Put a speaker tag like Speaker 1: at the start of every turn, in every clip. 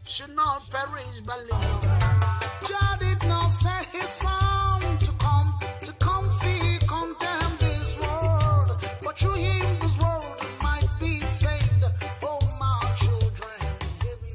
Speaker 1: should not perish by little. Jah did not send his son to come free, condemn this world, but through him this world might be saved. Oh, my children, give me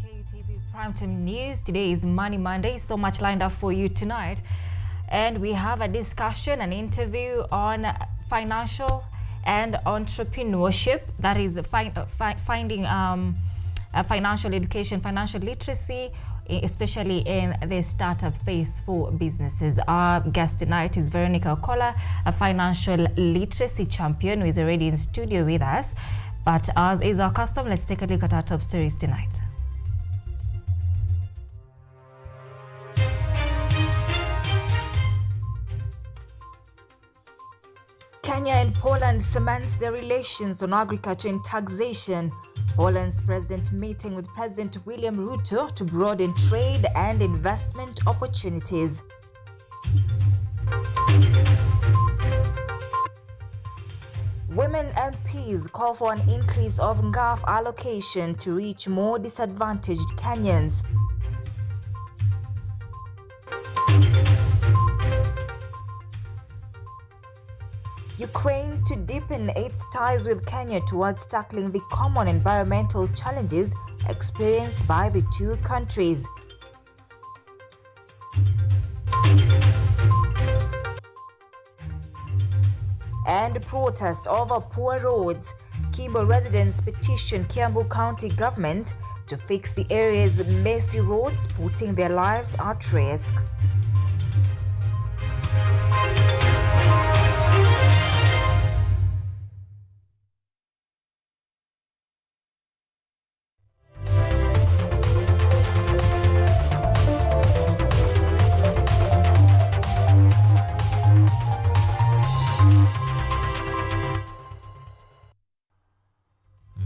Speaker 2: KUTV Primetime News. Today is Money Monday, so much lined up for you tonight. And we have a discussion, an interview on financial and entrepreneurship. That is finding financial education, financial literacy, especially in the startup phase for businesses. Our guest tonight is Veronica Okola, a financial literacy champion who is already in studio with us. But as is our custom, let's take a look at our top stories tonight. Kenya and Poland cements their relations on agriculture and taxation. Poland's president meeting with President William Ruto to broaden trade and investment opportunities. Women MPs call for an increase of NGAF allocation to reach more disadvantaged Kenyans. Ukraine to deepen its ties with Kenya towards tackling the common environmental challenges experienced by the two countries. And protest over poor roads. Kimbo residents petition Kiambu County government to fix the area's messy roads, putting their lives at risk.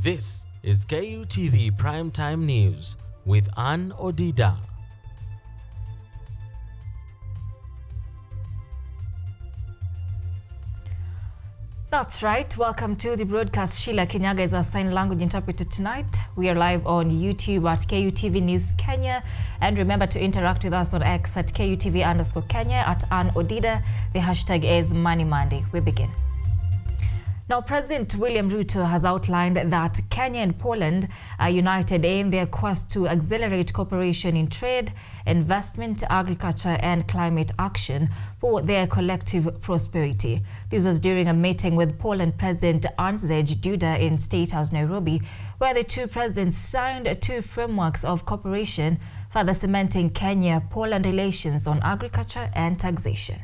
Speaker 3: This is KUTV Primetime News with Odida.
Speaker 2: That's right. Welcome to the broadcast. Sheila Kenyaga is our sign language interpreter tonight. We are live on YouTube at KUTV News Kenya. And remember to interact with us on X at KUTV_Kenya at Odida. The hashtag is Money Monday. We begin. Now, President William Ruto has outlined that Kenya and Poland are united in their quest to accelerate cooperation in trade, investment, agriculture, and climate action for their collective prosperity. This was during a meeting with Poland President Andrzej Duda in State House, Nairobi, where the two presidents signed two frameworks of cooperation, further cementing Kenya-Poland relations on agriculture and taxation.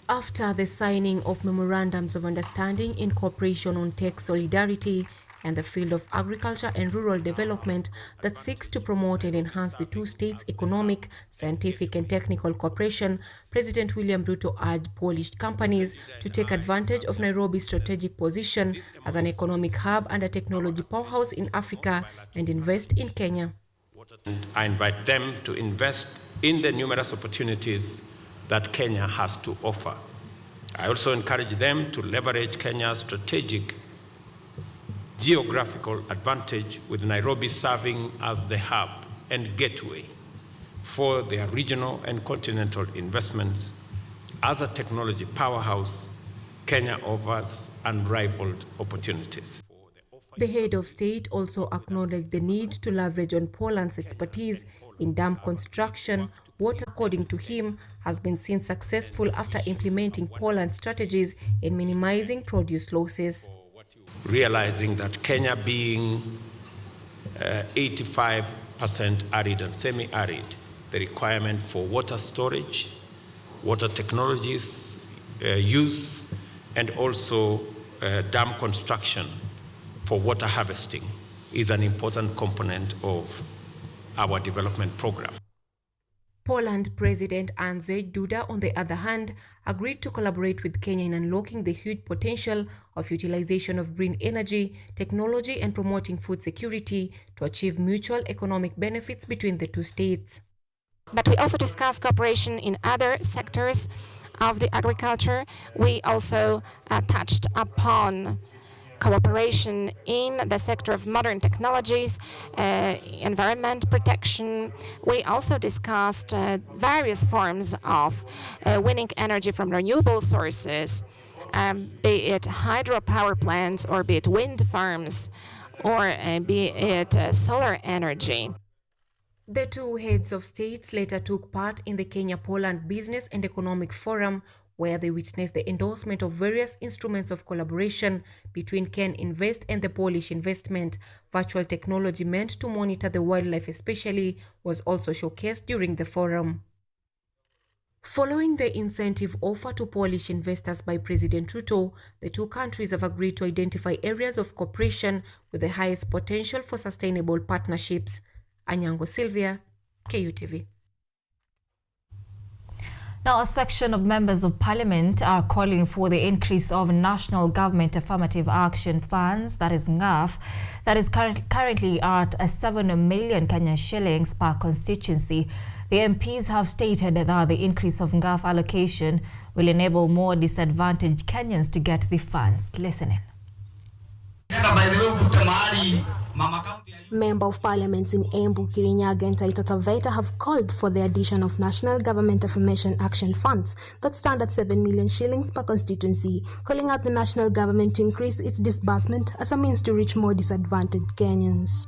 Speaker 4: After the signing of memorandums of understanding in cooperation on tech solidarity and the field of agriculture and rural development that seeks to promote and enhance the two states' economic, scientific and technical cooperation, President William Ruto urged Polish companies to take advantage of Nairobi's strategic position as an economic hub and a technology powerhouse in Africa and invest in Kenya.
Speaker 5: I invite them to invest in the numerous opportunities that Kenya has to offer. I also encourage them to leverage Kenya's strategic geographical advantage, with Nairobi serving as the hub and gateway for their regional and continental investments. As a technology powerhouse, Kenya offers unrivaled opportunities.
Speaker 4: The head of state also acknowledged the need to leverage on Poland's expertise in dam construction, what, according to him, has been seen successful after implementing Poland's strategies in minimizing produce losses.
Speaker 5: Realizing that Kenya being 85% arid and semi-arid, the requirement for water storage, water technologies use, and also dam construction for water harvesting is an important component of our development program.
Speaker 4: Poland President Andrzej Duda, on the other hand, agreed to collaborate with Kenya in unlocking the huge potential of utilization of green energy, technology, and promoting food security to achieve mutual economic benefits between the two states.
Speaker 6: But we also discussed cooperation in other sectors of the agriculture. We also touched upon cooperation in the sector of modern technologies, environment protection. We also discussed various forms of winning energy from renewable sources, be it hydropower plants, or be it wind farms, or be it solar energy.
Speaker 4: The two heads of states later took part in the Kenya-Poland Business and Economic Forum, where they witnessed the endorsement of various instruments of collaboration between Ken Invest and the Polish investment. Virtual technology meant to monitor the wildlife especially was also showcased during the forum. Following the incentive offer to Polish investors by President Ruto, the two countries have agreed to identify areas of cooperation with the highest potential for sustainable partnerships. Anyango Sylvia, KUTV.
Speaker 2: Now, a section of members of parliament are calling for the increase of national government affirmative action funds, that is NGAF, that is currently at 7 million Kenya shillings per constituency. The MPs have stated that the increase of NGAF allocation will enable more disadvantaged Kenyans to get the funds. Listen in.
Speaker 7: Member of Parliaments in Embu, Kirinyaga and Taita Taveta have called for the addition of National Government Affirmation Action Funds that stand at 7 million shillings per constituency, calling out the national government to increase its disbursement as a means to reach more disadvantaged Kenyans.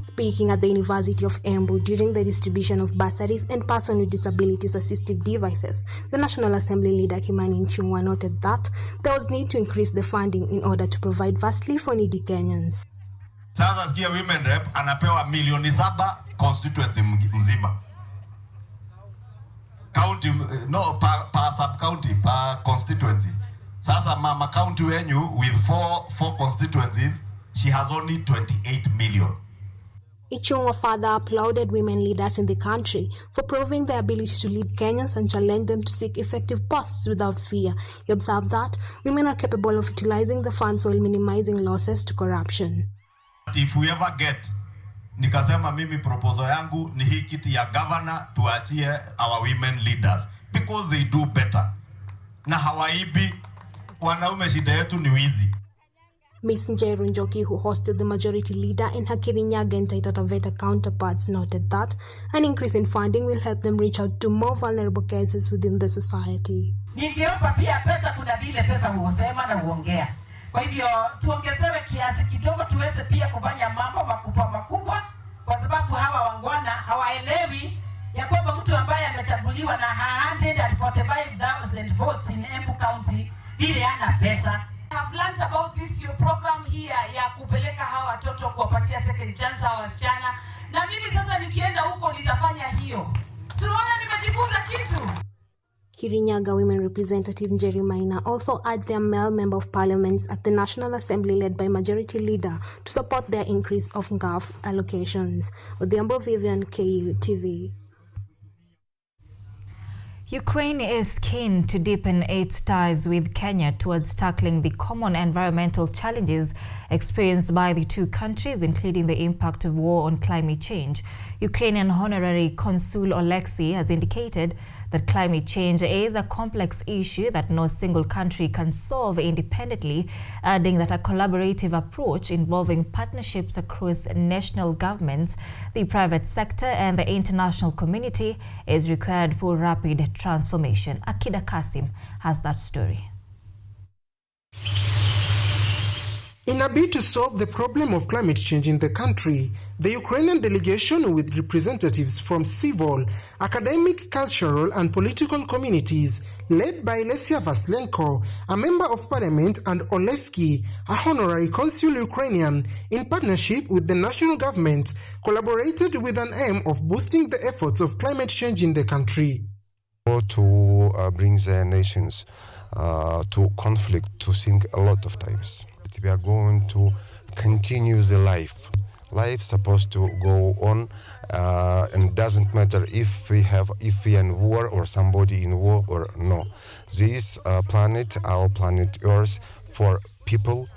Speaker 7: Speaking at the University of Embu during the distribution of bursaries and person with disabilities assistive devices, the National Assembly leader Kimani Ichung'wah noted that there was need to increase the funding in order to provide vastly for needy Kenyans.
Speaker 8: Sasa sikia women rep anapewa milioni 7 constituency mzima. County no per sub county per constituency. Sasa mama county wenyu with four constituencies, she has only 28 million.
Speaker 7: Ichung'wah further applauded women leaders in the country for proving their ability to lead Kenyans and challenged them to seek effective posts without fear. He observed that women are capable of utilizing the funds while minimizing losses to corruption.
Speaker 8: If we ever get, nikasema mimi proposal yangu ni hii kiti ya governor tuachie our women leaders because they do better. Na hawaibi, wanaume shida yetu ni wizi.
Speaker 7: Ms. Njeru Njoki, who hosted the majority leader and her Kirinyaga and Taita Taveta counterparts, noted that an increase in funding will help them reach out to more vulnerable cases within the society.
Speaker 9: Ningeomba pia pesa, kuna vile pesa huosema na huongea. Kwa hivyo tuongezewe kiasi kidogo tuweze pia kufanya mambo makubwa kwa sababu hawa wangwana hawaelewi ya kwamba mtu ambaye amechaguliwa na 145,000 votes in Embu County vile hana pesa.
Speaker 10: I have learned about this your program here ya kupeleka hawa watoto kuwapatia second chance hawa wasichana, na mimi sasa nikienda huko nitafanya hiyo. Tunaona nimejifunza kitu.
Speaker 7: Kirinyaga women representative Njeri Maina also urged their male member of parliaments at the National Assembly led by majority leader to support their increase of NGAF allocations. Odhiambo Vivian, KUTV.
Speaker 2: Ukraine is keen to deepen its ties with Kenya towards tackling the common environmental challenges experienced by the two countries, including the impact of war on climate change. Ukrainian Honorary Consul Oleksiy has indicated that climate change is a complex issue that no single country can solve independently, adding that a collaborative approach involving partnerships across national governments, the private sector and the international community is required for rapid transformation. Akida Kasim has that story.
Speaker 11: In a bid to solve the problem of climate change in the country, the Ukrainian delegation with representatives from civil, academic, cultural and political communities led by Lesia Vaslenko, a member of parliament, and Oleski, a honorary consul Ukrainian, in partnership with the national government, collaborated with an aim of boosting the efforts of climate change in the country.
Speaker 12: To bring the nations to conflict, to think a lot of times. We are going to continue the life. Life supposed to go on, and it doesn't matter if we are in war or somebody in war or no. This planet, our planet Earth, for people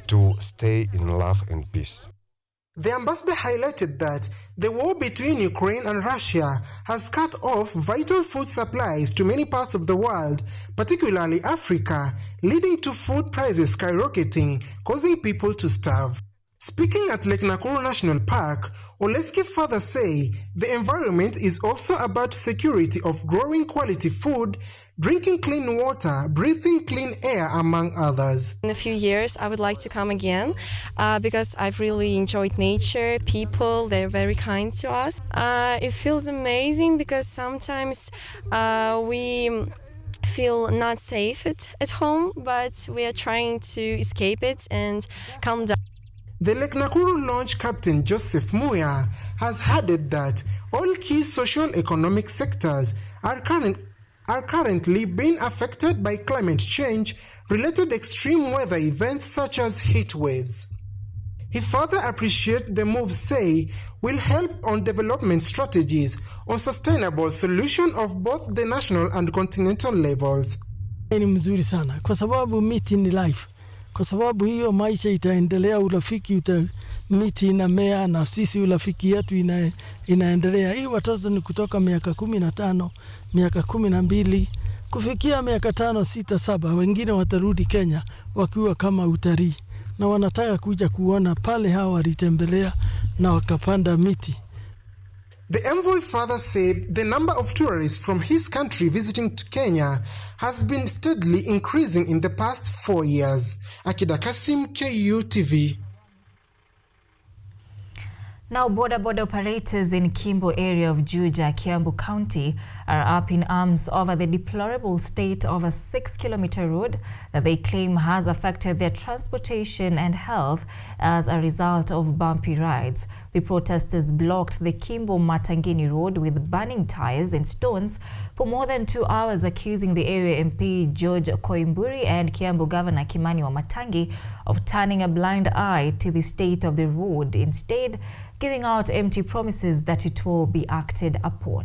Speaker 12: to stay in love and peace.
Speaker 11: The ambassador highlighted that the war between Ukraine and Russia has cut off vital food supplies to many parts of the world, particularly Africa, leading to food prices skyrocketing, causing people to starve. Speaking at Lake Nakuru National Park, Oleski further say the environment is also about security of growing quality food, drinking clean water, breathing clean air, among others.
Speaker 13: In a few years, I would like to come again because I've really enjoyed nature, people, they're very kind to us. It feels amazing because sometimes we feel not safe at home, but we are trying to escape it and calm down.
Speaker 11: The Lake Nakuru launch captain Joseph Muya has added that all key social-economic sectors are currently being affected by climate change-related extreme weather events such as heat waves. He further appreciates the move, say, will help on development strategies on sustainable solution of both the national and continental levels.
Speaker 14: Ni mzuri sana kwa sababu miti ni life. Kwa sababu hiyo maisha itaendelea, urafiki miti inamea na sisi urafiki yetu inaendelea. Hii watoto ni kutoka miaka 15, miaka 12, kufikia miaka 5, 6, 7. Wengine watarudi Kenya wakiwa kama utalii na wanataka kuja kuona pale hawa walitembelea na wakapanda miti.
Speaker 11: The envoy further said the number of tourists from his country visiting to Kenya has been steadily increasing in the past 4 years. Akida Kasim, KUTV.
Speaker 2: Now, border operators in Kimbo area of Juja, Kiambu County, are up in arms over the deplorable state of a 6-kilometer road that they claim has affected their transportation and health as a result of bumpy rides. The protesters blocked the Kimbo Matangini road with burning tires and stones for more than 2 hours, accusing the area MP George Koimburi and Kiambu Governor Kimani Wamatangi of turning a blind eye to the state of the road, instead giving out empty promises that it will be acted upon.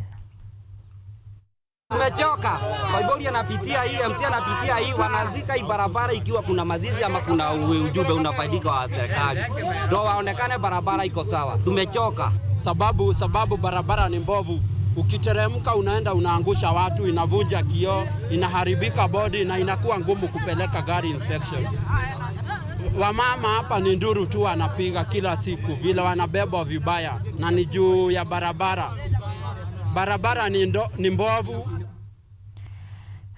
Speaker 15: Tumechoka. Koimburi anapitia hii, MC anapitia hii, wanazika hii barabara ikiwa kuna mazizi ama kuna ujumbe unafaidika wa serikali. Ndio waonekane barabara iko sawa. Tumechoka.
Speaker 16: Sababu barabara ni mbovu. Ukiteremka unaenda unaangusha watu, inavunja kioo, inaharibika body na inakuwa ngumu kupeleka gari inspection. Wamama hapa ni nduru tu wanapiga kila siku vile wanabeba vibaya na ni juu ya barabara. Barabara ni mbovu.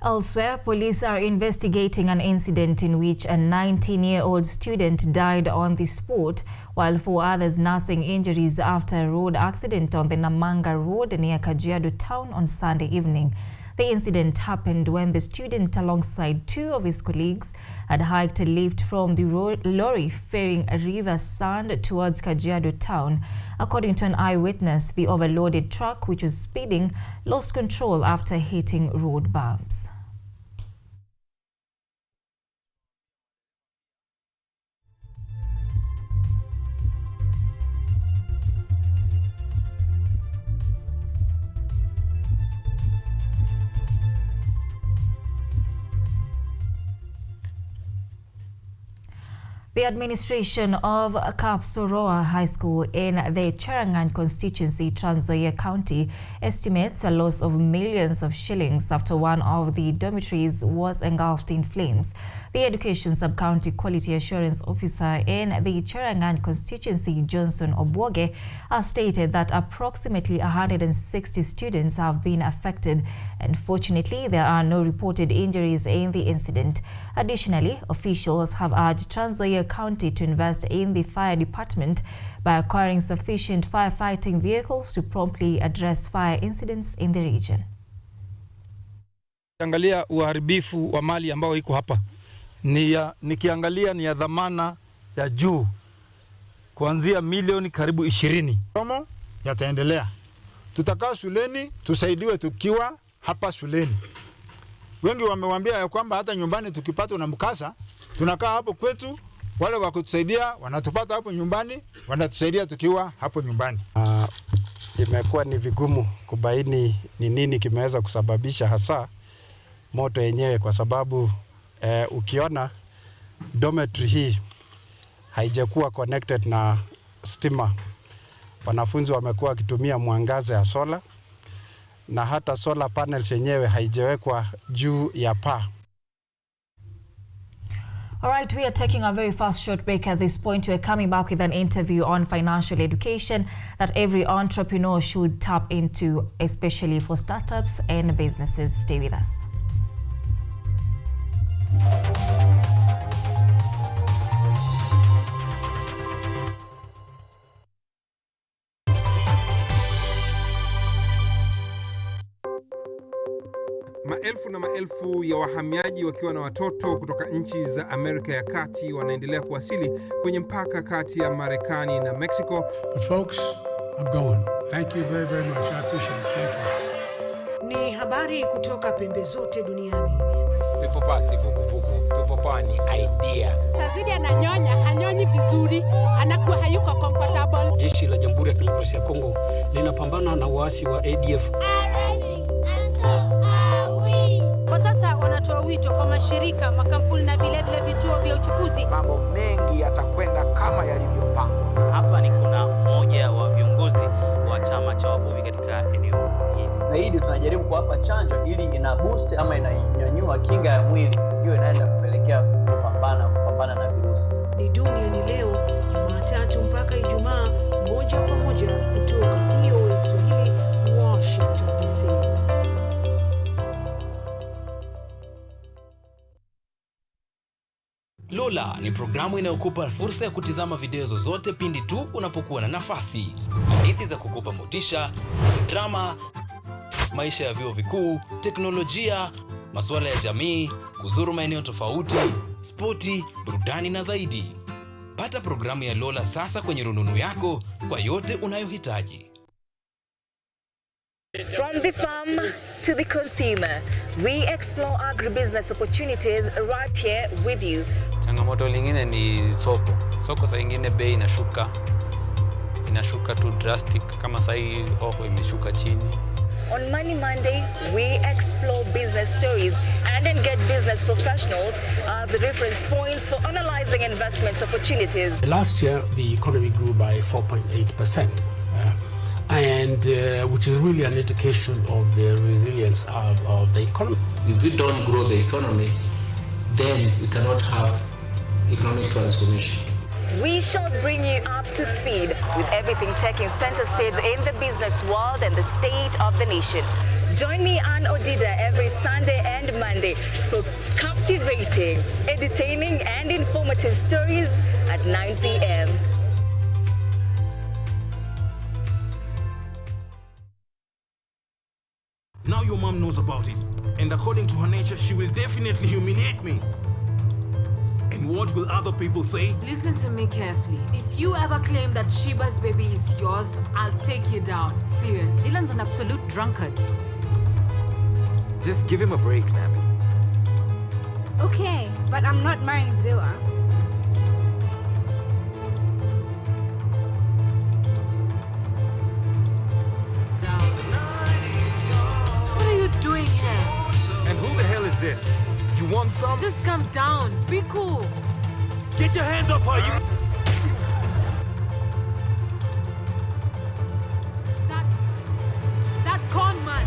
Speaker 2: Elsewhere, police are investigating an incident in which a 19-year-old student died on the spot, while 4 others nursing injuries after a road accident on the Namanga Road near Kajiado town on Sunday evening. The incident happened when the student, alongside 2 of his colleagues, had hiked a lift from the lorry ferrying a river sand towards Kajiado town. According to an eyewitness, the overloaded truck, which was speeding, lost control after hitting road bumps. The administration of Kapsoroa High School in the Cherangan constituency, Trans Nzoia County, estimates a loss of millions of shillings after one of the dormitories was engulfed in flames. The Education Sub-County Quality Assurance Officer in the Cherangany constituency, Johnson Obwoge, has stated that approximately 160 students have been affected, and fortunately there are no reported injuries in the incident. Additionally, officials have urged Trans Nzoia County to invest in the fire department by acquiring sufficient firefighting vehicles to promptly address fire incidents in the region.
Speaker 17: Angalia uharibifu wa mali ambao iko hapa. Nikiangalia ni ya dhamana ya juu kuanzia milioni karibu 20.
Speaker 18: Somo yataendelea. Tutakaa shuleni, tusaidiwe tukiwa hapa shuleni. Wengi wamewaambia ya kwamba hata nyumbani tukipatwa na mkasa, tunakaa hapo kwetu, wale wa kutusaidia wanatupata hapo nyumbani, wanatusaidia tukiwa hapo nyumbani.
Speaker 19: Imekuwa ni vigumu kubaini ni nini kimeweza kusababisha hasa moto yenyewe, kwa sababu ukiona dormitory hii haijakuwa connected na stima. Wanafunzi wamekuwa wakitumia mwangaza ya sola, na hata solar panels yenyewe haijawekwa juu ya paa.
Speaker 2: All right, we are taking a very fast short break at this point. We're coming back with an interview on financial education that every entrepreneur should tap into, especially for startups and businesses. Stay with us.
Speaker 20: Maelfu na maelfu ya wahamiaji wakiwa na watoto kutoka nchi za Amerika ya Kati wanaendelea kuwasili kwenye mpaka kati ya Marekani na Mexico.
Speaker 21: But folks, I'm going. Thank you very, very much. I appreciate it. Thank you.
Speaker 22: Ni habari kutoka pembe zote duniani.
Speaker 23: Pepo pasi vuguvugu. Pepo pa ni idea.
Speaker 24: Tazidi ananyonya, hanyonyi vizuri, anakuwa hayuko comfortable.
Speaker 25: Jeshi la Jamhuri ya Kidemokrasia ya Kongo linapambana na waasi wa ADF.
Speaker 24: Kwa sasa wanatoa wito kwa mashirika, makampuni na vile vituo vya uchukuzi.
Speaker 26: Mambo mengi yatakwenda kama yalivyopangwa.
Speaker 27: Hapa ni kuna mmoja wa viongozi wa chama cha wavuvi katika eneo hili.
Speaker 28: Zaidi tunajaribu kuwapa chanjo ili ina boost ama inanyanyua kinga ya mwili, hiyo inaenda kupelekea kupambana na virusi.
Speaker 22: Ni Duniani Leo, Jumatatu mpaka Ijumaa, moja kwa moja kutoka VOA Swahili, Washington DC.
Speaker 29: Lola ni programu inayokupa fursa ya kutizama video zozote pindi tu unapokuwa na nafasi. Hadithi za kukupa motisha, drama, maisha ya vyuo vikuu, teknolojia, masuala ya jamii, kuzuru maeneo tofauti, spoti, burudani na zaidi. Pata programu ya Lola sasa kwenye rununu yako kwa yote unayohitaji.
Speaker 30: From the farm to the consumer, we explore agribusiness opportunities right here with you.
Speaker 31: Changamoto lingine ni soko. Soko saa ingine bei inashuka tu drastic, kama saa hii hoho imeshuka chini.
Speaker 30: On Money Monday, we explore business stories and engage business professionals as reference points for analyzing investment opportunities.
Speaker 25: Last year, the economy grew by 4.8%. Which is really an indication of the resilience of the economy.
Speaker 32: If we don't grow the economy, then we cannot have economic transformation.
Speaker 30: We shall bring you up to speed with everything taking center stage in the business world and the state of the nation. Join me and Odida every Sunday and Monday for captivating, entertaining and informative stories at 9 p.m.
Speaker 33: Now your mom knows about it, and according to her nature, she will definitely humiliate me. And what will other people say?
Speaker 34: Listen to me carefully. If you ever claim that Sheba's baby is yours, I'll take you down. Serious. Ilan's an absolute drunkard.
Speaker 33: Just give him a break, Nappy.
Speaker 35: Okay, but I'm not marrying Zua.
Speaker 34: What are you doing here?
Speaker 33: And who the hell is this? You want some?
Speaker 34: Just calm down. Be cool.
Speaker 33: Get your hands off her, you...
Speaker 34: That con man,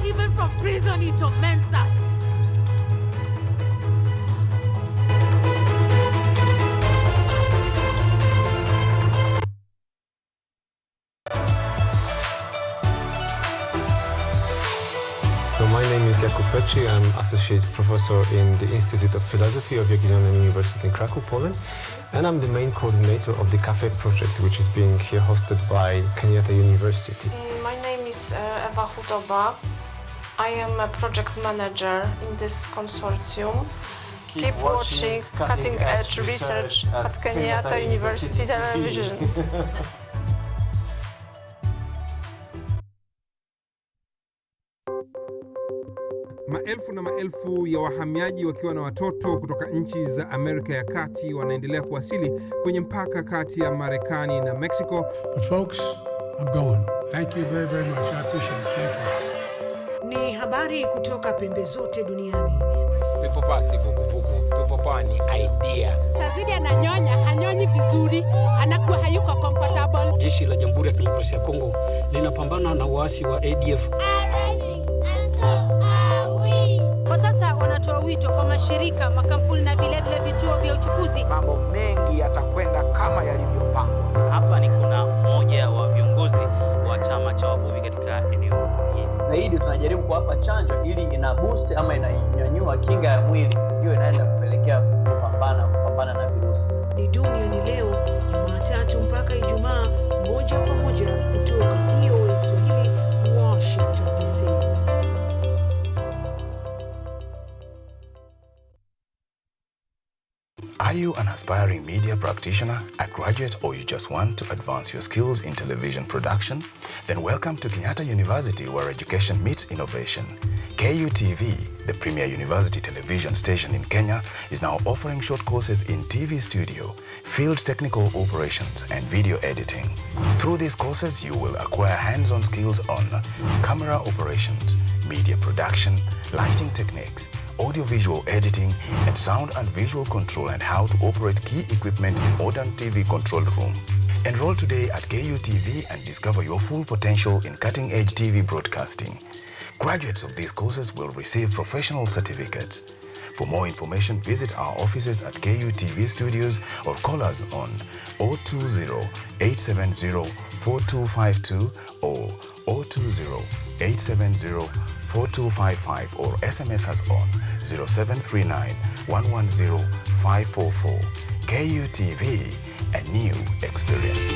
Speaker 34: even from prison he torments us.
Speaker 1: name is Kutv. I'm Associate Professor in the Institute of Philosophy of Jagiellonian University in Krakow, Poland. And I'm the main coordinator of the Cafe project, which is being here hosted by Kenyatta University.
Speaker 3: My name is Ewa Hudoba. I am a project manager in this consortium. Keep watching cutting edge research at Kenyatta University Television.
Speaker 20: Maelfu na maelfu ya wahamiaji wakiwa na watoto kutoka nchi za Amerika ya Kati wanaendelea kuwasili kwenye mpaka kati ya Marekani na Mexico.
Speaker 21: But folks, I'm going. Thank you very, very much. I appreciate it. Thank you.
Speaker 22: Ni habari kutoka pembe zote duniani.
Speaker 23: Pepo pasi vuguvugu, pepo pawa ni idea.
Speaker 34: Tazidi ananyonya, hanyonyi vizuri, anakuwa hayuko comfortable.
Speaker 25: Jeshi la Jamhuri ya Kidemokrasia ya Kongo linapambana na waasi wa ADF.
Speaker 24: Kwa sasa wanatoa wito kwa mashirika, makampuni na vilevile vituo vya uchukuzi.
Speaker 26: Mambo mengi yatakwenda kama yalivyopangwa.
Speaker 27: Hapa ni kuna mmoja wa viongozi wa chama cha wavuvi katika eneo hili.
Speaker 28: Zaidi tunajaribu kuwapa chanjo ili ina boost ama inanyanyua kinga ya mwili, ndio inaenda kupelekea kupambana na virusi.
Speaker 22: Ni duniani leo, Jumatatu mpaka Ijumaa, moja kwa moja kutoka VOA Swahili, Washington DC.
Speaker 4: Are you an aspiring media practitioner, a graduate, or you just want to advance your skills in television production? Then welcome to Kenyatta University, where education meets innovation. KUTV, the premier university television station in Kenya, is now offering short courses in TV studio, field technical operations, and video editing. Through these courses, you will acquire hands-on skills on camera operations, media production, lighting techniques, audio-visual editing, and sound and visual control, and how to operate key equipment in modern TV control room. Enroll today at KUTV and discover your full potential in cutting-edge TV broadcasting. Graduates of these courses will receive professional certificates. For more information, visit our offices at KUTV Studios or call us on 020-870-4252 or 020-870-4255 or SMS us on 0739-110-544. KUTV, a new experience.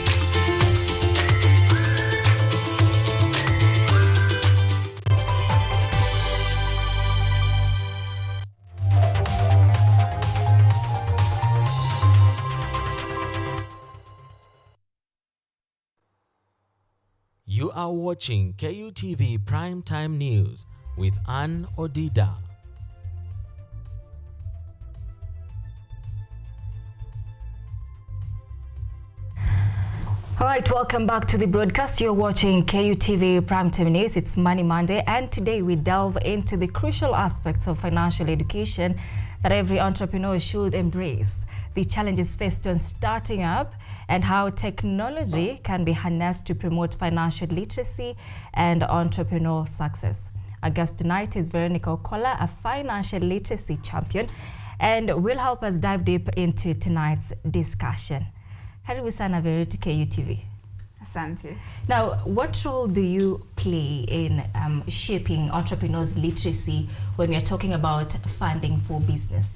Speaker 5: You are watching KUTV Primetime News with Odida.
Speaker 2: All right, welcome back to the broadcast. You're watching KUTV Primetime News. It's Money Monday, and today we delve into the crucial aspects of financial education that every entrepreneur should embrace, the challenges faced when starting up, and how technology can be harnessed to promote financial literacy and entrepreneurial success. Our guest tonight is Veronica Okola, a financial literacy champion, and will help us dive deep into tonight's discussion. Karibu sana Vero to KUTV.
Speaker 6: Asante.
Speaker 2: Now, what role do you play in shaping entrepreneurs' literacy when we are talking about funding for business?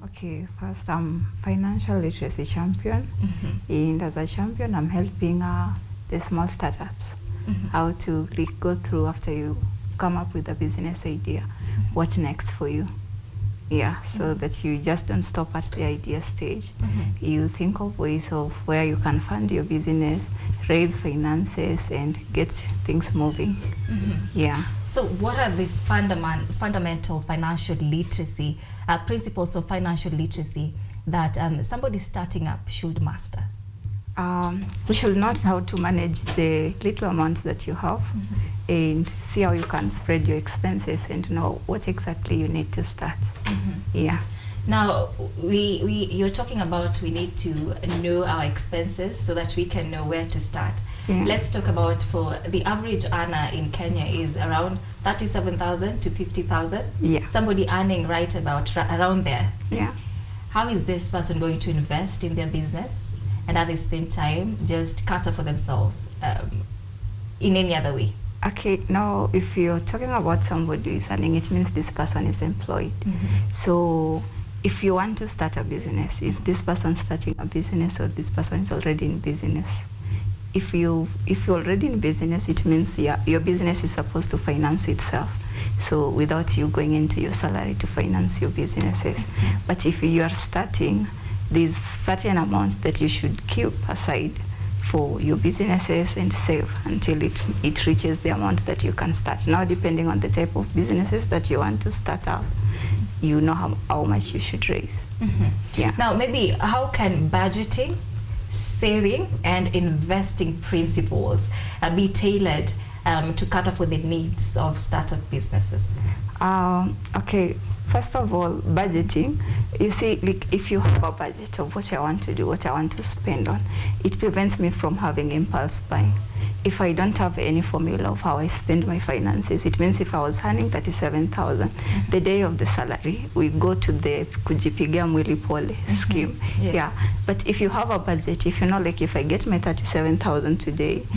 Speaker 6: Okay, first I'm financial literacy champion, and as a champion I'm helping the small startups how to go through after you come up with a business idea, what next for you. Yeah, so that you just don't stop at the idea stage. You think of ways of where you can fund your business, raise finances, and get things moving. Yeah.
Speaker 2: So what are the fundamental financial literacy, principles of financial literacy that somebody starting up should master?
Speaker 6: We should know how to manage the little amounts that you have and see how you can spread your expenses and know what exactly you need to start. Yeah.
Speaker 2: Now, you're talking about we need to know our expenses so that we can know where to start.
Speaker 6: Yeah.
Speaker 2: Let's talk about for the average earner in Kenya is around 37,000 to 50,000.
Speaker 6: Yeah.
Speaker 2: Somebody earning right about around there.
Speaker 6: Yeah.
Speaker 2: How is this person going to invest in their business and at the same time just cater for themselves in any other way?
Speaker 6: Okay, now if you're talking about somebody who is earning, it means this person is employed. So if you want to start a business, is this person starting a business or this person is already in business? If you're already in business, it means your business is supposed to finance itself. So without you going into your salary to finance your businesses. But if you are starting, there's certain amounts that you should keep aside for your businesses and save until it reaches the amount that you can start. Now, depending on the type of businesses that you want to start up, you know how much you should raise. Yeah.
Speaker 2: Now, maybe how can budgeting, saving, and investing principles be tailored to cater for the needs of startup businesses?
Speaker 6: Okay. First of all, budgeting, you see, like if you have a budget of what I want to do, what I want to spend on, it prevents me from having impulse buying. If I don't have any formula of how I spend my finances, it means if I was earning 37,000, the day of the salary, we go to the kujipigia mwili pole scheme.
Speaker 2: Yes.
Speaker 6: Yeah. But if you have a budget, if you know, like if I get my 37,000 today,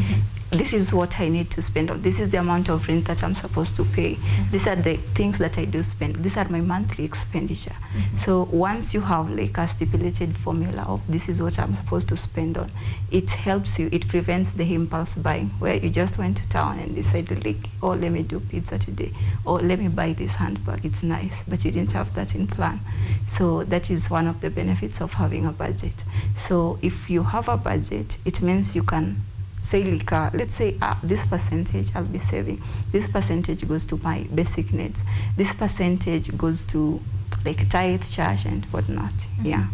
Speaker 6: this is what I need to spend on. This is the amount of rent that I'm supposed to pay. These are the things that I do spend. These are my monthly expenditure. So once you have like a stipulated formula of this is what I'm supposed to spend on, it helps you, it prevents the impulse buying where you just went to town and decided like, oh, let me do pizza today, or let me buy this handbag, it's nice, but you didn't have that in plan. So that is one of the benefits of having a budget. So if you have a budget, it means you can say like, let's say this percentage I'll be saving, this percentage goes to my basic needs, this percentage goes to like tithe, church and whatnot. Yeah.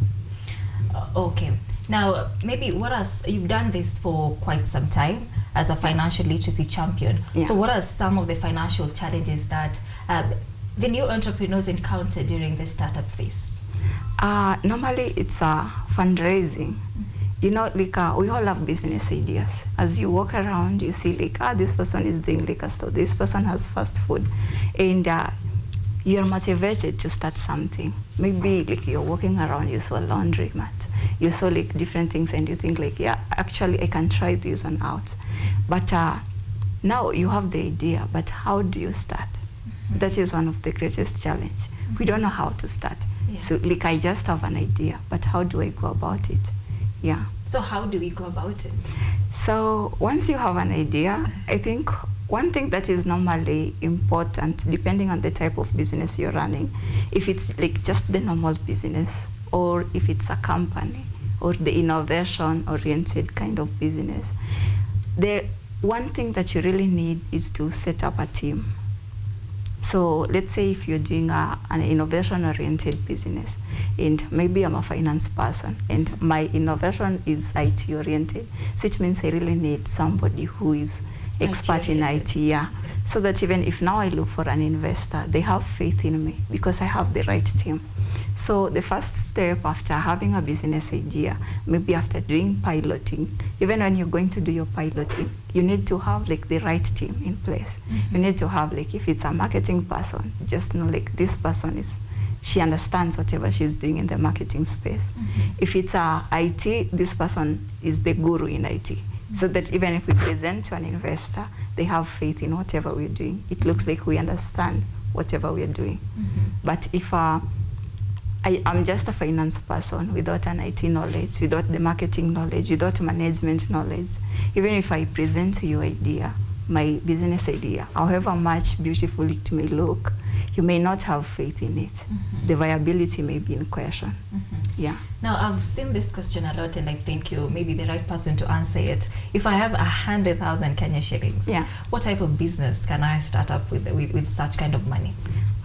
Speaker 2: Okay. Now, maybe you've done this for quite some time as a financial literacy champion.
Speaker 6: Yeah.
Speaker 2: So what are some of the financial challenges that the new entrepreneurs encounter during the startup phase?
Speaker 6: Normally it's fundraising. You know, like we all have business ideas. As you walk around, you see like, this person is doing liquor store, this person has fast food, and you're motivated to start something. Maybe like you're walking around, you saw a laundry mat, you saw like different things, and you think like, yeah, actually I can try this one out. But now you have the idea, but how do you start? That is one of the greatest challenge. We don't know how to start. Yeah. So like I just have an idea, but how do I go about it? Yeah.
Speaker 2: So how do we go about it?
Speaker 6: So once you have an idea, I think one thing that is normally important, depending on the type of business you're running, if it's like just the normal business, or if it's a company, or the innovation-oriented kind of business, the one thing that you really need is to set up a team. So let's say if you're doing an innovation-oriented business, and maybe I'm a finance person, and my innovation is IT-oriented, so it means I really need somebody who is expert in IT, yeah. So that even if now I look for an investor, they have faith in me because I have the right team. So the first step after having a business idea, maybe after doing piloting, even when you're going to do your piloting, you need to have like the right team in place. You need to have like, if it's a marketing person, just know like this person she understands whatever she's doing in the marketing space. If it's a IT, this person is the guru in IT. So that even if we present to an investor, they have faith in whatever we're doing. It looks like we understand whatever we're doing. But if I'm just a finance person without an IT knowledge, without the marketing knowledge, without management knowledge, even if I present to you my business idea, however much beautiful it may look, you may not have faith in it. The viability may be in question. Yeah.
Speaker 2: Now, I've seen this question a lot, and I think you may be the right person to answer it. If I have 100,000 Kenya shillings, what type of business can I start up with such kind of money?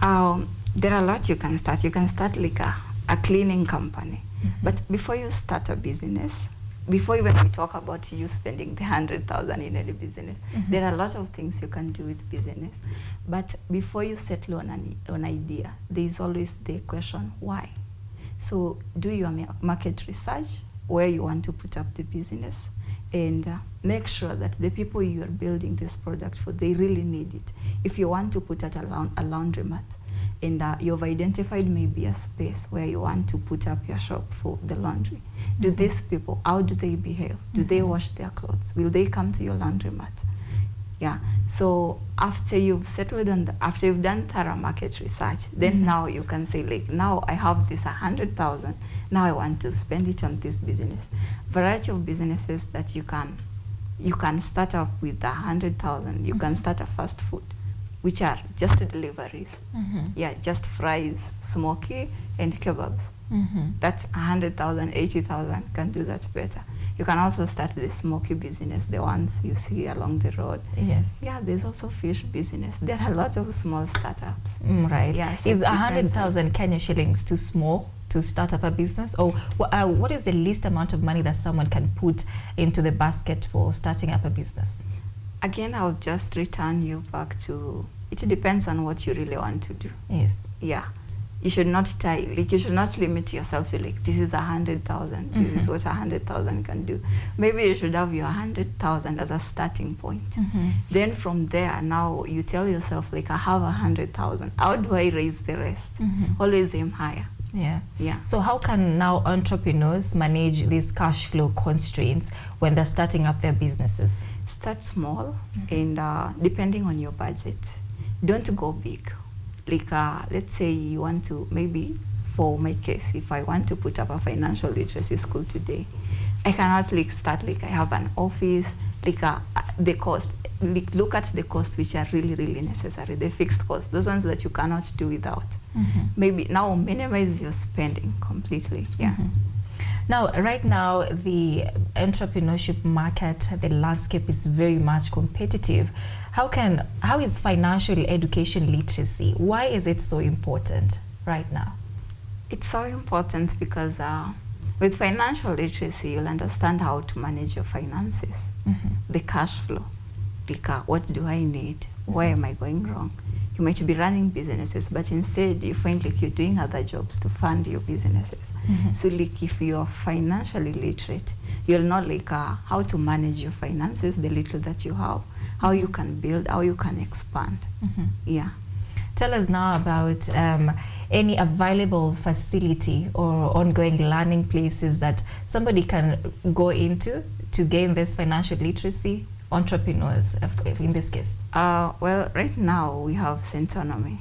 Speaker 6: There are a lot you can start. You can start like a cleaning company. But before you start a business, before even we talk about you spending the 100,000 in any business, there are a lot of things you can do with business. But before you settle on an idea, there is always the question, why? So do your market research, where you want to put up the business, and make sure that the people you are building this product for, they really need it. If you want to put out a laundromat, and you've identified maybe a space where you want to put up your shop for the laundry. Do these people, how do they behave? Do they wash their clothes? Will they come to your laundromat? Yeah. So after you've settled on, after you've done thorough market research, then now you can say like, now I have this 100,000. Now I want to spend it on this business. Variety of businesses that you can start up with 100,000. You can start a fast food, which are just deliveries. Yeah, just fries, smoky, and kebabs. That's 100,000, 80,000 can do that better. You can also start the smoky business, the ones you see along the road.
Speaker 2: Yes.
Speaker 6: Yeah, there's also fish business. There are a lot of small startups.
Speaker 2: Right.
Speaker 6: Yeah, so
Speaker 2: is 100,000 Kenya shillings too small to start up a business? Or what is the least amount of money that someone can put into the basket for starting up a business?
Speaker 6: Again, I'll just return you back to, it depends on what you really want to do.
Speaker 2: Yes.
Speaker 6: Yeah. You should not you should not limit yourself to like, this is 100,000. This is what 100,000 can do. Maybe you should have your 100,000 as a starting point. Then from there, now you tell yourself like, I have 100,000. How do I raise the rest? Always aim higher.
Speaker 2: Yeah.
Speaker 6: Yeah.
Speaker 2: So how can now entrepreneurs manage these cash flow constraints when they're starting up their businesses?
Speaker 6: Start small and depending on your budget. Don't go big. Like, let's say you want to, maybe for my case, if I want to put up a financial literacy school today, I cannot like start like I have an office, like the cost, like look at the costs which are really, really necessary, the fixed costs, those ones that you cannot do without. Maybe now minimize your spending completely. Yeah.
Speaker 2: Now, right now, the entrepreneurship market, the landscape is very much competitive. How is financial education literacy? Why is it so important right now?
Speaker 6: It's so important because with financial literacy, you'll understand how to manage your finances, the cash flow, like what do I need? Where am I going wrong? You might be running businesses, but instead you find like you're doing other jobs to fund your businesses. So like if you're financially literate, you'll know like how to manage your finances, the little that you have, how you can build, how you can expand. Yeah.
Speaker 2: Tell us now about any available facility or ongoing learning places that somebody can go into to gain this financial literacy, entrepreneurs in this case.
Speaker 6: Well, right now we have Centonomy.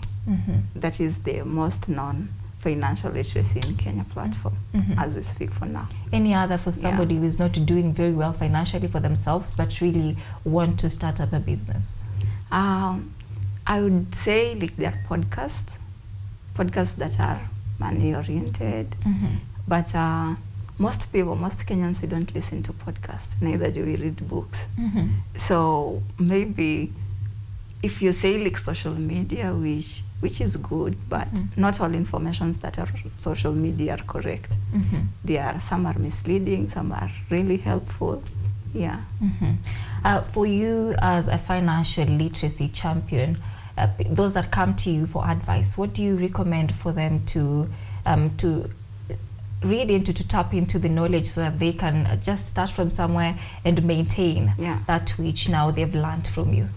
Speaker 6: That is the most known financial literacy in Kenya platform as we speak for now.
Speaker 2: Any other for somebody who is not doing very well financially for themselves but really want to start up a business?
Speaker 6: I would say like there are podcasts that are money oriented, but most Kenyans, we don't listen to podcasts, neither do we read books. So maybe if you say like social media, which is good, but not all informations that are social media are correct. Some are misleading, some are really helpful. Yeah.
Speaker 2: For you as a financial literacy champion, those that come to you for advice, what do you recommend for them to read into, to tap into the knowledge so that they can just start from somewhere and maintain that which now they've learned from you?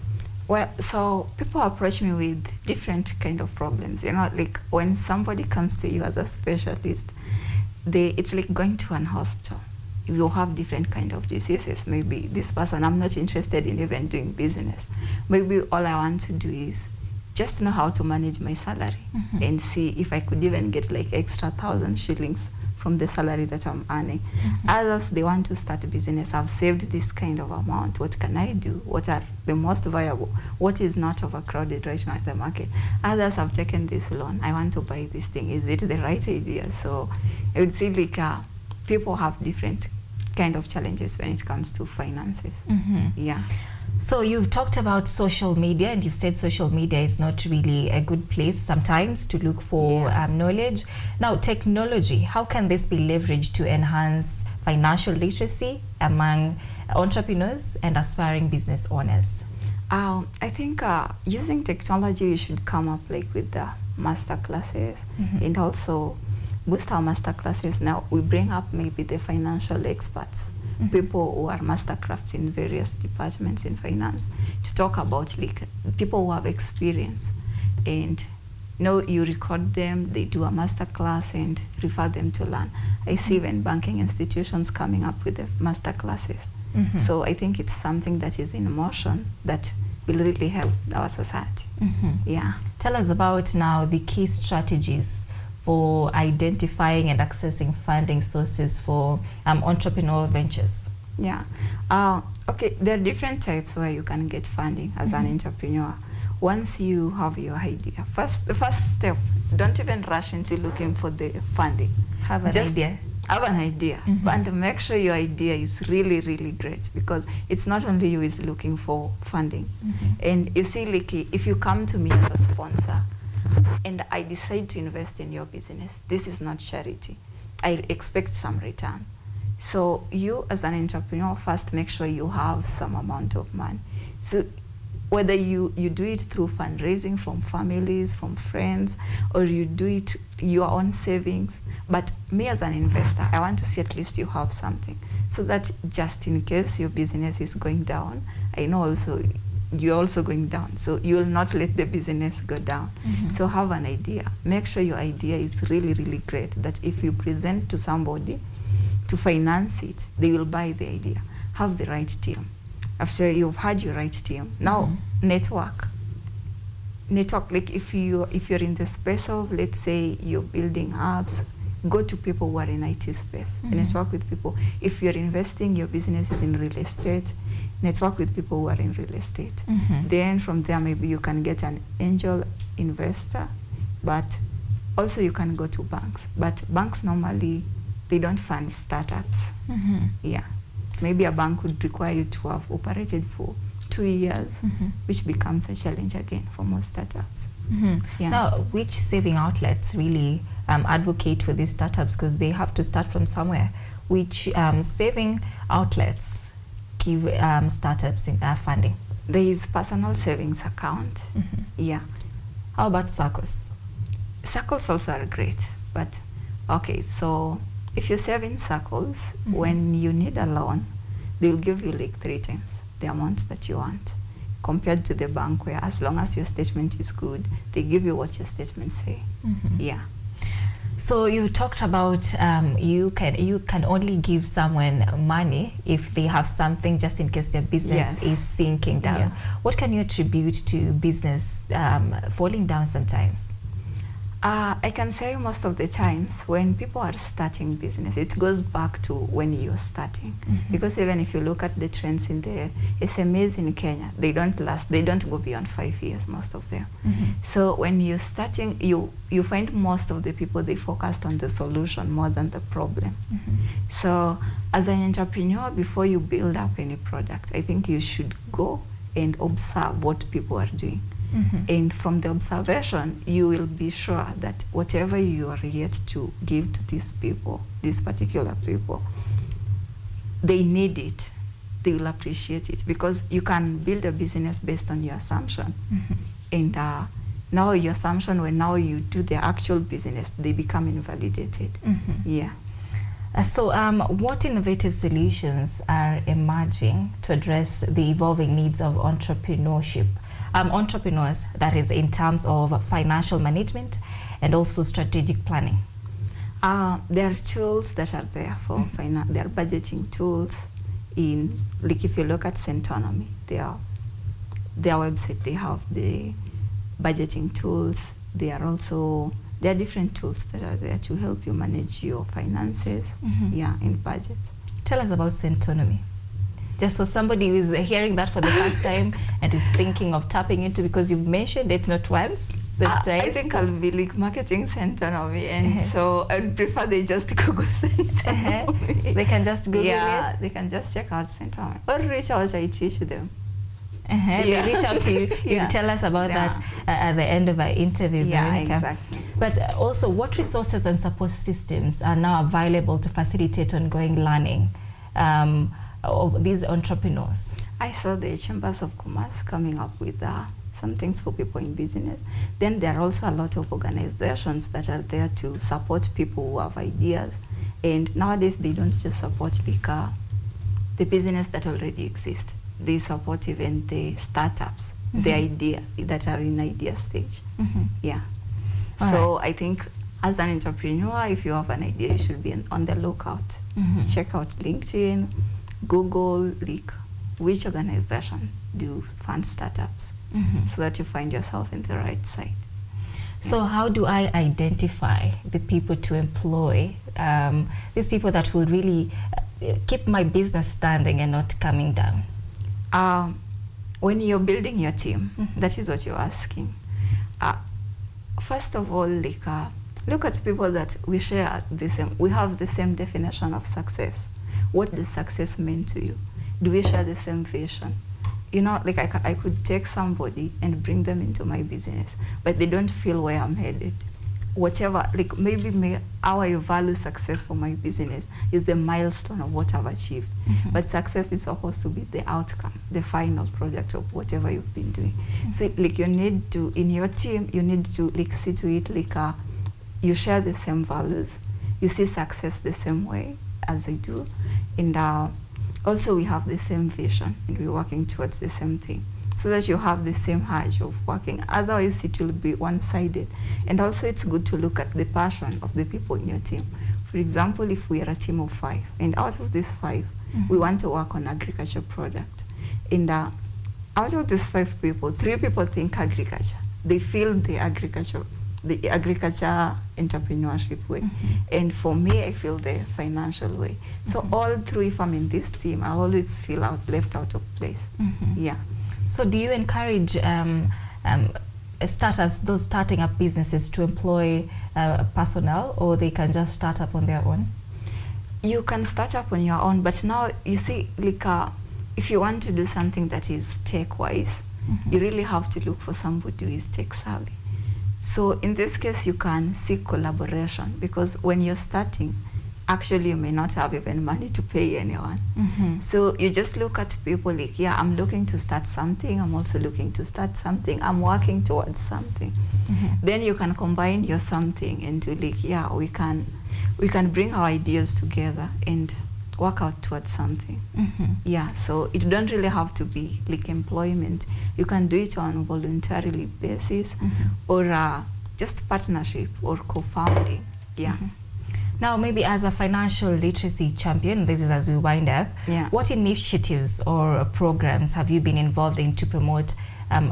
Speaker 6: Well, so people approach me with different kind of problems. You know, like when somebody comes to you as a specialist, it's like going to an hospital. You have different kind of diseases. Maybe this person, I'm not interested in even doing business. Maybe all I want to do is just know how to manage my salary and see if I could even get like extra 1,000 shillings from the salary that I'm earning. Others, they want to start a business. I've saved this kind of amount. What can I do? What are the most viable? What is not overcrowded right now in the market? Others have taken this loan. I want to buy this thing. Is it the right idea? So I would say like people have different kind of challenges when it comes to finances. Yeah.
Speaker 2: So you've talked about social media, and you've said social media is not really a good place sometimes to look for knowledge. Now, technology, how can this be leveraged to enhance financial literacy among entrepreneurs and aspiring business owners?
Speaker 6: I think using technology, you should come up like with the master classes and also boost our master classes. Now we bring up maybe the financial experts, people who are mastercrafts in various departments in finance, to talk about like people who have experience, and you record them, they do a master class and refer them to learn. I see even banking institutions coming up with the master classes. So I think it's something that is in motion that will really help our society. Yeah.
Speaker 2: Tell us about now the key strategies for identifying and accessing funding sources for entrepreneurial ventures.
Speaker 6: Yeah. Okay, there are different types where you can get funding as an entrepreneur. Once you have your idea, the first step, don't even rush into looking for the funding.
Speaker 2: Have an idea.
Speaker 6: Have an idea, and make sure your idea is really, really great, because it's not only you is looking for funding. And you see, like, if you come to me as a sponsor and I decide to invest in your business, this is not charity. I expect some return. So you as an entrepreneur, first make sure you have some amount of money. So whether you do it through fundraising from families, from friends, or you do it your own savings, but me as an investor, I want to see at least you have something, so that just in case your business is going down, I know also you're also going down, so you will not let the business go down. So have an idea. Make sure your idea is really, really great, that if you present to somebody to finance it, they will buy the idea. Have the right team. After you've had your right team, now network. Like if you're in the space of, let's say, you're building apps, go to people who are in IT space. Network with people. If you're investing, your business is in real estate, network with people who are in real estate. Then from there, maybe you can get an angel investor, but also you can go to banks. But banks normally, they don't fund startups. Yeah. Maybe a bank would require you to have operated for 2 years, which becomes a challenge again for most startups. Yeah.
Speaker 2: Now, which saving outlets really advocate for these startups, because they have to start from somewhere? Which saving outlets give startups in funding?
Speaker 6: There is personal savings account. Yeah.
Speaker 2: How about SACCOs?
Speaker 6: SACCOs also are great, but okay, so if you save in SACCOs, when you need a loan, they'll give you like 3 times the amount that you want, compared to the bank, where as long as your statement is good, they give you what your statements say. Yeah.
Speaker 2: So you talked about you can only give someone money if they have something, just in case their business is sinking down.
Speaker 6: Yeah.
Speaker 2: What can you attribute to business falling down sometimes?
Speaker 6: I can say most of the times when people are starting business, it goes back to when you're starting. Because even if you look at the trends in the SMEs in Kenya, they don't last, they don't go beyond 5 years, most of them. So when you're starting, you find most of the people, they focused on the solution more than the problem. So as an entrepreneur, before you build up any product, I think you should go and observe what people are doing. And from the observation, you will be sure that whatever you are yet to give to these people, these particular people, they need it. They will appreciate it, because you can build a business based on your assumption. And now your assumption, when now you do the actual business, they become invalidated. Yeah.
Speaker 2: So what innovative solutions are emerging to address the evolving needs of entrepreneurship? Entrepreneurs, that is, in terms of financial management and also strategic planning?
Speaker 6: There are tools that are there for finance. There are budgeting tools. Like if you look at Centonomy, their website, they have the budgeting tools. There are different tools that are there to help you manage your finances, and budgets.
Speaker 2: Tell us about Centonomy. Just for somebody who is hearing that for the first time and is thinking of tapping into, because you've mentioned it not once.
Speaker 6: I think I'll be like marketing Centonomy, and so I'd prefer they just Google Centonomy.
Speaker 2: They can just Google
Speaker 6: it? They can just check out Centonomy. Or reach out, I teach them.
Speaker 2: They reach out to you. You tell us about that at the end of our interview.
Speaker 6: Exactly.
Speaker 2: But also, what resources and support systems are now available to facilitate ongoing learning of these entrepreneurs?
Speaker 6: I saw the Chambers of Commerce coming up with some things for people in business. Then there are also a lot of organizations that are there to support people who have ideas. And nowadays they don't just support like the business that already exists. They support even the startups, the idea that are in idea stage. Yeah. So I think as an entrepreneur, if you have an idea, you should be on the lookout. Check out LinkedIn, Google, which organization do fund startups, so that you find yourself in the right side.
Speaker 2: So how do I identify the people to employ, these people that will really keep my business standing and not coming down?
Speaker 6: When you're building your team, that is what you're asking. First of all, like, look at people that we share the same, we have the same definition of success. What does success mean to you? Do we share the same vision? You know, like I could take somebody and bring them into my business, but they don't feel where I'm headed. Whatever, like maybe how I value success for my business is the milestone of what I've achieved. But success is supposed to be the outcome, the final product of whatever you've been doing. So like you need to, in your team, you need to like see to it like you share the same values, you see success the same way as I do, and also we have the same vision and we're working towards the same thing, so that you have the same urge of working. Otherwise it will be one-sided. And also it's good to look at the passion of the people in your team. For example, if we are a team of 5 and out of these 5 we want to work on agriculture product, and out of these 5 people, 3 people think agriculture, they feel the agriculture entrepreneurship way, and for me I feel the financial way. So all 3, if I'm in this team, I'll always feel left out of place. Yeah.
Speaker 2: So do you encourage startups, those starting up businesses, to employ personnel, or they can just start up on their own?
Speaker 6: You can start up on your own, but now you see, like if you want to do something that is tech-wise, you really have to look for somebody who is tech-savvy. So in this case, you can seek collaboration, because when you're starting, actually you may not have even money to pay anyone. So you just look at people like, yeah, I'm looking to start something, I'm also looking to start something, I'm working towards something. Then you can combine your something into like, yeah, we can bring our ideas together and work out towards something. Yeah, so it don't really have to be like employment. You can do it on a voluntarily basis, or just partnership or co-founding. Yeah.
Speaker 2: Now, maybe as a financial literacy champion, this is as we wind up, what initiatives or programs have you been involved in to promote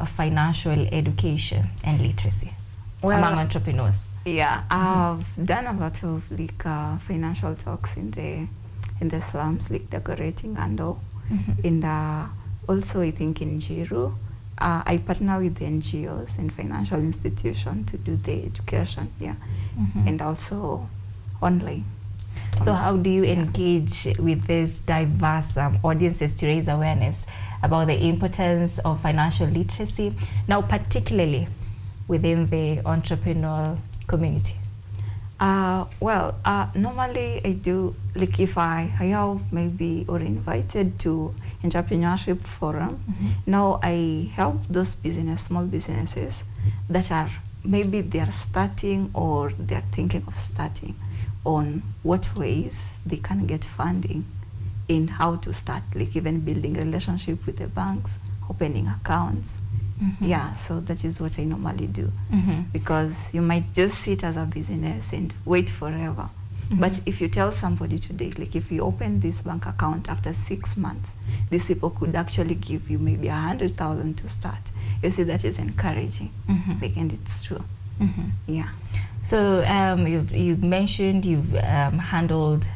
Speaker 2: financial education and literacy among entrepreneurs?
Speaker 6: Yeah, I've done a lot of like financial talks in the slums, like decorating and all. And also I think in Jiru, I partner with the NGOs and financial institutions to do the education, and also online.
Speaker 2: So how do you engage with these diverse audiences to raise awareness about the importance of financial literacy, now particularly within the entrepreneurial community?
Speaker 6: Normally I do, like if I have maybe or invited to entrepreneurship forum, now I help those small businesses that are maybe they are starting or they are thinking of starting, on what ways they can get funding and how to start, like even building relationship with the banks, opening accounts. Yeah, so that is what I normally do, because you might just sit as a business and wait forever. But if you tell somebody today, like if you open this bank account after 6 months, these people could actually give you maybe 100,000 to start. You see, that is encouraging, like, and it's true. Yeah.
Speaker 2: So you've mentioned you've handled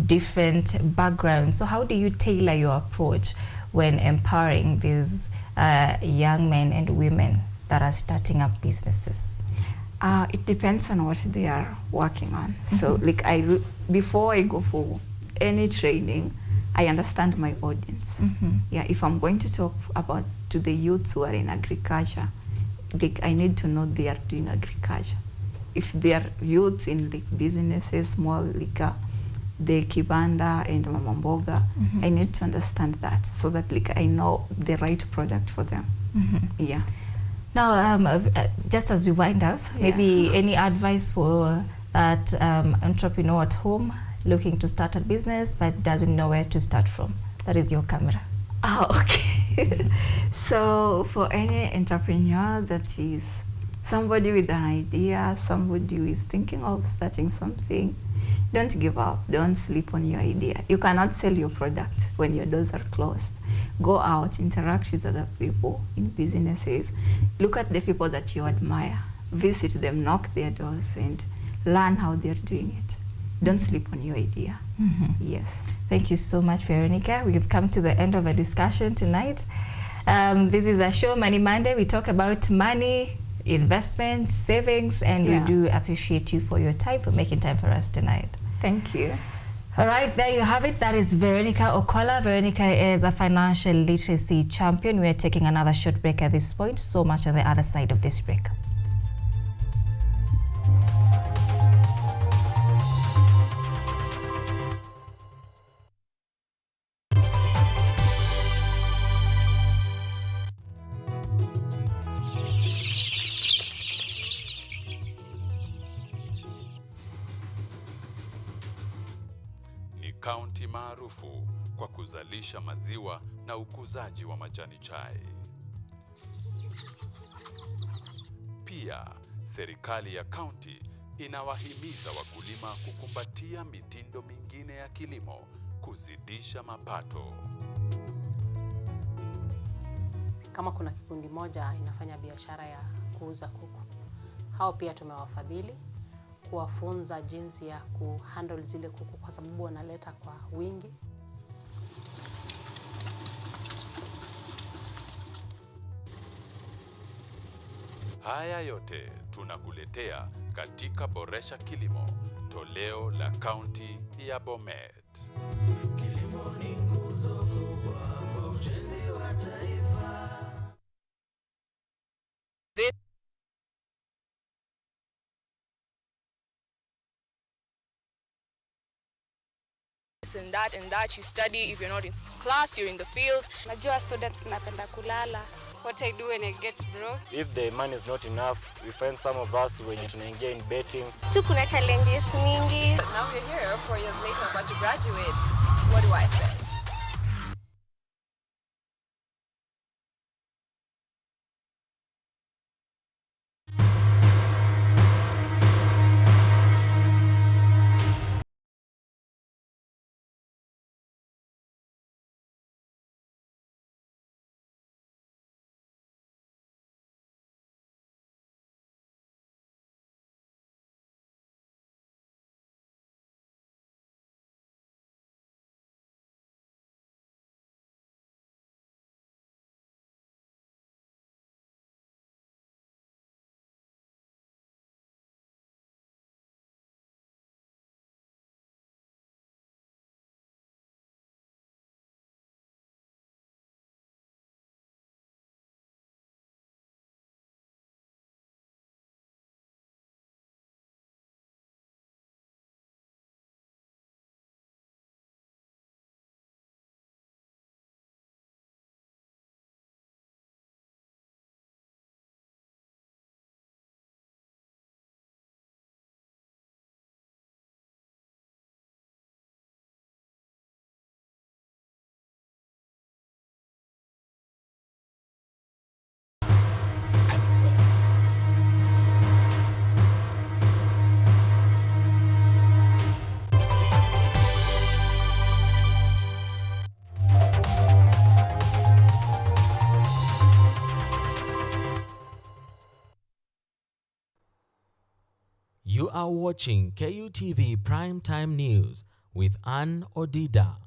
Speaker 2: different backgrounds. So how do you tailor your approach when empowering these young men and women that are starting up businesses?
Speaker 6: It depends on what they are working on. So like before I go for any training, I understand my audience. Yeah, if I'm going to talk about to the youths who are in agriculture, like I need to know they are doing agriculture. If they are youth in like businesses, small like the kibanda and mamamboga, I need to understand that, so that like I know the right product for them. Yeah.
Speaker 2: Now, just as we wind up, maybe any advice for that entrepreneur at home looking to start a business but doesn't know where to start from? That is your camera.
Speaker 6: Oh, okay. So for any entrepreneur that is somebody with an idea, somebody who is thinking of starting something, don't give up. Don't sleep on your idea. You cannot sell your product when your doors are closed. Go out, interact with other people in businesses. Look at the people that you admire. Visit them, knock their doors, and learn how they're doing it. Don't sleep on your idea. Yes.
Speaker 2: Thank you so much, Veronica. We have come to the end of our discussion tonight. This is a show, Money Monday. We talk about money, investments, savings, and we do appreciate you for your time, for making time for us tonight.
Speaker 6: Thank you.
Speaker 2: All right, there you have it. That is Veronica Okola. Veronica is a financial literacy champion. We are taking another short break at this point. So much on the other side of this break.
Speaker 7: Kaunti maarufu kwa kuzalisha maziwa na ukuzaji wa majani chai. Pia, serikali ya kaunti inawahimiza wakulima kukumbatia mitindo mingine ya kilimo kuzidisha mapato.
Speaker 8: Kama kuna kikundi moja inafanya biashara ya kuuza kuku, hao pia tumewafadhili kuwafunza jinsi ya kuhandle zile kuku kwa sababu wanaleta kwa wingi.
Speaker 7: Haya yote tunakuletea katika Boresha Kilimo, toleo la kaunti ya Bomet. Kilimo ni nguzo kubwa kwa ujenzi wa taifa.
Speaker 9: And that you study. If you're not in class, you're in the field.
Speaker 35: Najua students mnapenda kulala. What I do when I get broke?
Speaker 10: If the money is not enough, we find some of us when tunaingia in betting.
Speaker 35: Kuna challenges mingi.
Speaker 9: Now we're here 4 years later, about to graduate. What do I say?
Speaker 5: You are watching KUTV Primetime News with Ann Odida.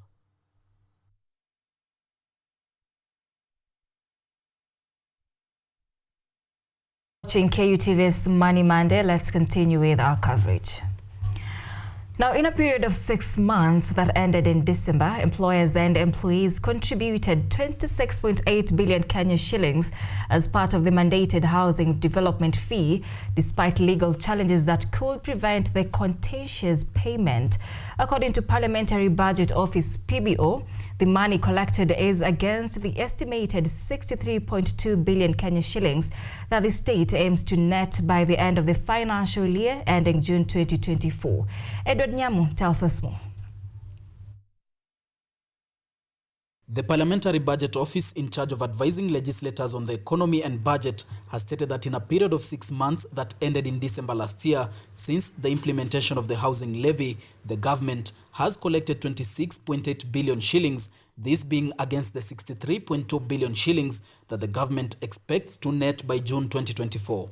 Speaker 2: Watching KUTV's Money Monday, let's continue with our coverage. Now, in a period of 6 months that ended in December, employers and employees contributed 26.8 billion Kenya shillings as part of the mandated housing development fee, despite legal challenges that could prevent the contentious payment. According to Parliamentary Budget Office (PBO), the money collected is against the estimated 63.2 billion Kenya shillings that the state aims to net by the end of the financial year ending June 2024. Edward Nyamu tells us more.
Speaker 11: The Parliamentary Budget Office, in charge of advising legislators on the economy and budget, has stated that in a period of 6 months that ended in December last year, since the implementation of the housing levy, the government has collected 26.8 billion shillings, this being against the 63.2 billion shillings that the government expects to net by June 2024.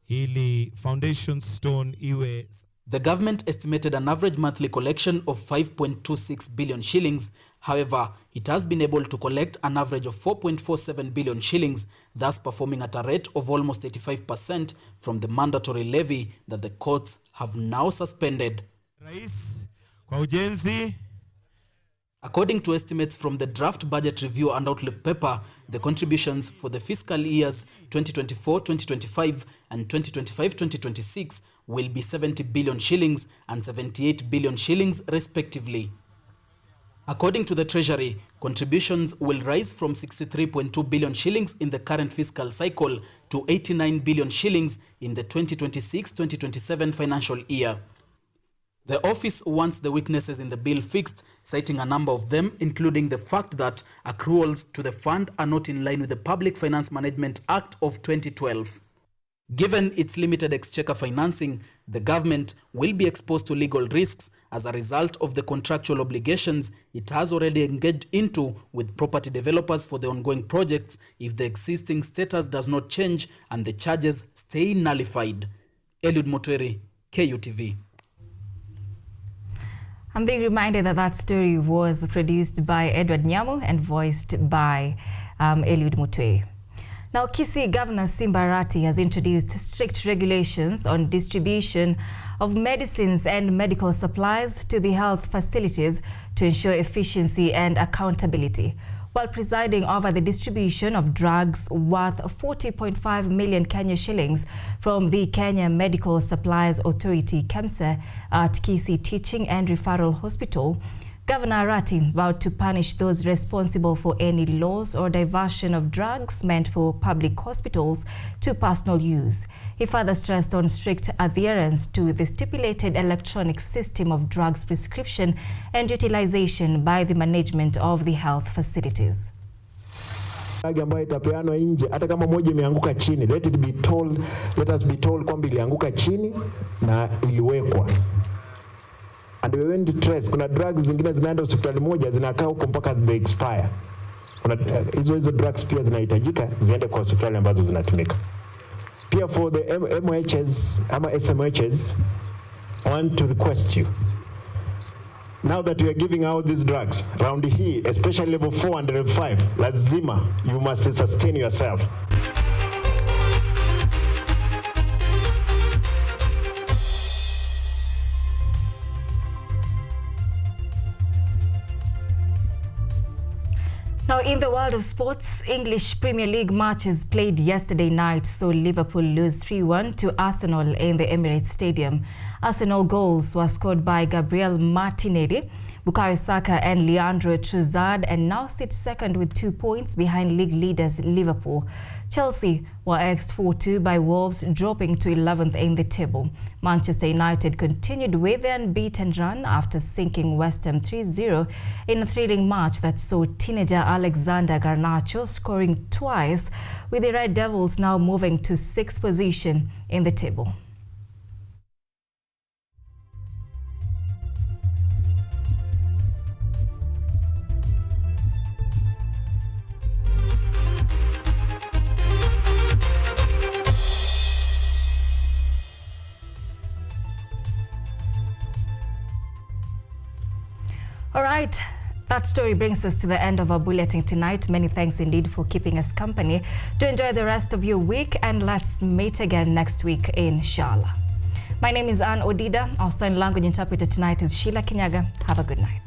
Speaker 1: Ili foundation stone iwe.
Speaker 11: The government estimated an average monthly collection of 5.26 billion shillings. However, it has been able to collect an average of 4.47 billion shillings, thus performing at a rate of almost 85% from the mandatory levy that the courts have now suspended.
Speaker 1: Rais kwa ujenzi.
Speaker 11: According to estimates from the draft budget review and outlook paper, the contributions for the fiscal years 2024-2025 and 2025-2026 will be 70 billion shillings and 78 billion shillings respectively. According to the Treasury, contributions will rise from 63.2 billion shillings in the current fiscal cycle to 89 billion shillings in the 2026-2027 financial year. The office wants the weaknesses in the bill fixed, citing a number of them, including the fact that accruals to the fund are not in line with the Public Finance Management Act of 2012. Given its limited exchequer financing, the government will be exposed to legal risks as a result of the contractual obligations it has already engaged into with property developers for the ongoing projects if the existing status does not change and the charges stay nullified. Eliud Mutweri, KUTV.
Speaker 2: I'm being reminded that that story was produced by Edward Nyamu and voiced by Eliud Mutweri. Now, Kisii Governor Simba Arati has introduced strict regulations on distribution of medicines and medical supplies to the health facilities to ensure efficiency and accountability, while presiding over the distribution of drugs worth 40.5 million Kenya shillings from the Kenya Medical Supplies Authority KEMSA at Kisii Teaching and Referral Hospital. Governor Arati vowed to punish those responsible for any loss or diversion of drugs meant for public hospitals to personal use. He further stressed on strict adherence to the stipulated electronic system of drugs prescription and utilization by the management of the health facilities.
Speaker 3: Ambayo itapeanwa nje hata kama moja imeanguka chini, let us be told kwamba ilianguka chini na iliwekwa. And we went to trace, kuna drugs zingine zinaenda hospitali moja zinakaa huko mpaka they expire. Kuna hizo drugs pia zinahitajika ziende kwa hospitali ambazo zinatumika. Pia for the MOHs ama SMHs, I want to request you, now that we are giving out these drugs round here, especially level 4 and level 5, lazima you must sustain yourself.
Speaker 2: Now, in the world of sports, English Premier League matches played yesterday night saw Liverpool lose 3-1 to Arsenal in the Emirates Stadium. Arsenal goals were scored by Gabriel Martinelli, Bukayo Saka and Leandro Trossard, and now sit second with 2 points behind league leaders Liverpool. Chelsea were axed 4-2 by Wolves, dropping to 11th in the table. Manchester United continued with the unbeaten run after sinking West Ham 3-0 in a thrilling match that saw teenager Alexander Garnacho scoring twice, with the Red Devils now moving to 6th position in the table. All right, that story brings us to the end of our bulletin tonight. Many thanks indeed for keeping us company. Do enjoy the rest of your week, and let's meet again next week, inshallah. My name is Odida. Our sign language interpreter tonight is Sheila Kinyaga. Have a good night.